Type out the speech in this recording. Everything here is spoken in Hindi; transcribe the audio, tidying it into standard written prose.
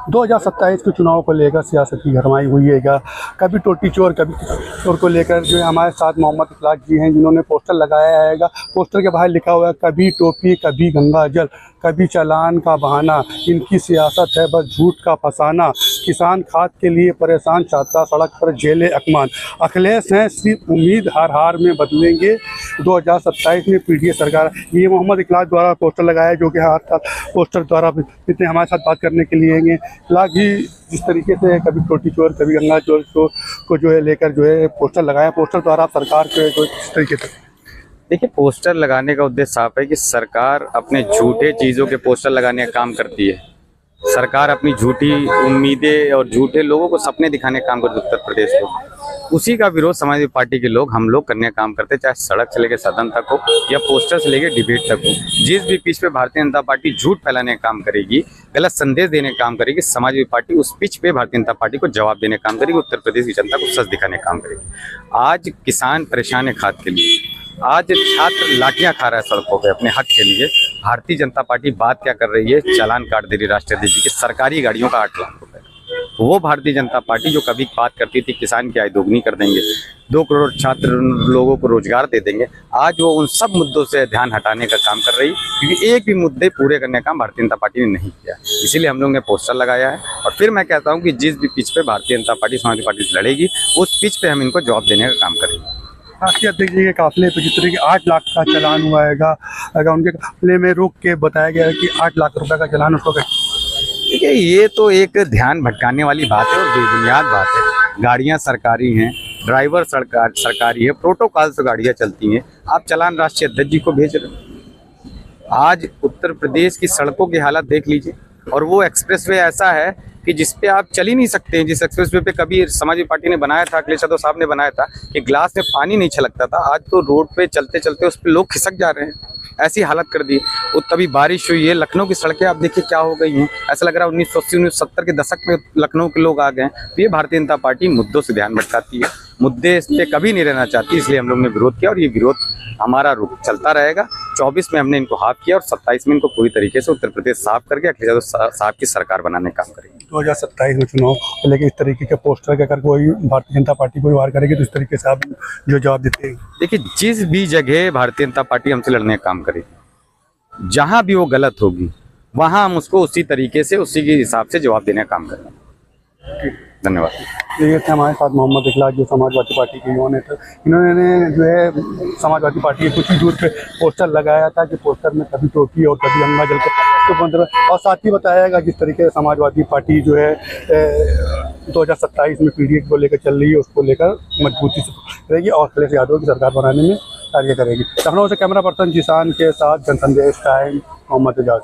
2027 के चुनाव को लेकर सियासत की गरमाई हुई है। कभी टोटी चोर कभी चोर को लेकर जो है हमारे साथ मोहम्मद इखलाक जी हैं, जिन्होंने पोस्टर लगाया है। पोस्टर के बाहर लिखा हुआ है, कभी टोपी कभी गंगा जल, कभी चालान का बहाना, इनकी सियासत है बस झूठ का फसाना। किसान खाद के लिए परेशान, छात्रा सड़क पर जेले अकमान। अखिलेश हैं सिर्फ उम्मीद, हार हार में बदलेंगे 2027 में पीडीए सरकार। ये मोहम्मद इखलाक द्वारा पोस्टर लगाया, जो कि हाथ पोस्टर द्वारा इतने हमारे साथ बात करने के लिए आएंगे। इखलाक जी, जिस तरीके से कभी टोटी चोर कभी गंगा चोर को जो है लेकर जो है पोस्टर लगाया, पोस्टर द्वारा आप सरकार के जो इस तरीके से देखिए, पोस्टर लगाने का उद्देश्य साफ है कि सरकार अपने झूठे चीज़ों के पोस्टर लगाने का काम करती है। सरकार अपनी झूठी उम्मीदें और झूठे लोगों को सपने दिखाने का काम करती है उत्तर प्रदेश को। उसी का विरोध समाजवादी पार्टी के लोग, हम लोग करने का काम करते हैं, चाहे सड़क से लेकर सदन तक हो या पोस्टर से लेकर डिबेट तक हो। जिस भी पिच पे भारतीय जनता पार्टी झूठ फैलाने का काम करेगी, गलत संदेश देने का काम करेगी, समाजवादी पार्टी उस पिच पे भारतीय जनता पार्टी को जवाब देने का काम करेगी, उत्तर प्रदेश की जनता को सच दिखाने का काम करेगी। आज किसान परेशान है खाद के लिए, आज छात्र लाठियां खा रहा है सड़कों पे अपने हक के लिए। भारतीय जनता पार्टी बात क्या कर रही है, चालान काट दे रही राष्ट्रीय जी की सरकारी गाड़ियों का 8 लाख रुपए। वो भारतीय जनता पार्टी जो कभी बात करती थी किसान की आय दोगुनी कर देंगे, 2 करोड़ छात्र लोगों को रोजगार दे देंगे, आज वो उन सब मुद्दों से ध्यान हटाने का काम कर रही, क्योंकि एक भी मुद्दे पूरे करने का काम भारतीय जनता पार्टी ने नहीं किया। इसीलिए हम लोगों ने पोस्टर लगाया है। और फिर मैं कहता हूँ कि जिस भी पिच पे भारतीय जनता पार्टी समाजवादी पार्टी से लड़ेगी, उस पिच पे हम इनको जवाब देने का काम करेंगे। राष्ट्रीय अध्यक्ष जी के काफिले पे जिस तरह की 8 लाख का चालान हुआ है, अगर उनके काफिले में रोक के बताया गया है कि 8 लाख रुपए का चालान उसको। देखिए, ये तो एक ध्यान भटकाने वाली बात है और बेबुनियाद बात है। गाड़ियां सरकारी हैं, ड्राइवर सरकारी है, प्रोटोकॉल से गाड़ियां चलती हैं, आप चालान राष्ट्रीय अध्यक्ष जी को भेज रहे हो। आज उत्तर प्रदेश की सड़कों की हालत देख लीजिए, और वो एक्सप्रेसवे ऐसा है कि जिस पे आप चल ही नहीं सकते हैं। जिस एक्सप्रेसवे पे कभी समाजवादी पार्टी ने बनाया था, अखिलेश यादव साहब ने बनाया था कि ग्लास में पानी नहीं छलकता था, आज तो रोड पे चलते चलते उस पे लोग खिसक जा रहे हैं। ऐसी हालत कर दी। और तभी बारिश हुई है, लखनऊ की सड़कें आप देखिए क्या हो गई हैं। ऐसा लग रहा है 1980-1970 के दशक में लखनऊ के लोग आ गए। तो ये भारतीय जनता पार्टी मुद्दों से ध्यान भटकाती है, मुद्दे इस पे कभी नहीं रहना चाहती, इसलिए हम लोग ने विरोध किया और ये विरोध हमारा रुख चलता रहेगा। 24 में हमने इनको हाफ किया और 27 में इनको पूरी तरीके से उत्तर प्रदेश साफ करके अखिलेश यादव साहब की सरकार बनाने का काम करेंगे। 2027 में चुनाव को लेकर इस तरीके के पोस्टर के अगर कोई भारतीय जनता पार्टी कोई वार करेगी तो इस तरीके से आप जो जवाब देते हैं। देखिए, जिस भी जगह भारतीय जनता पार्टी हमसे लड़ने का काम करेगी, जहां भी वो गलत होगी, वहां हम उसको उसी तरीके से उसी के हिसाब से जवाब देने का काम करेंगे। धन्यवाद। ये थे हमारे साथ मोहम्मद इखलाक, जो समाजवादी पार्टी के युवा नेता। इन्होंने जो है समाजवादी पार्टी के कुछ ही दूर पे पोस्टर लगाया था कि पोस्टर में कभी टोपी और कभी गंगा जल के, और साथ ही बताया जिस तरीके से समाजवादी पार्टी जो है 2027 में पीडीए को लेकर चल रही है, उसको लेकर मजबूती से रहेगी और अखिलेश यादव की सरकार बनाने में कार्य करेगी। लखनऊ से कैमरा पर्सन जिसान के साथ जनसंदेश टाइम, मोहम्मद इजाज।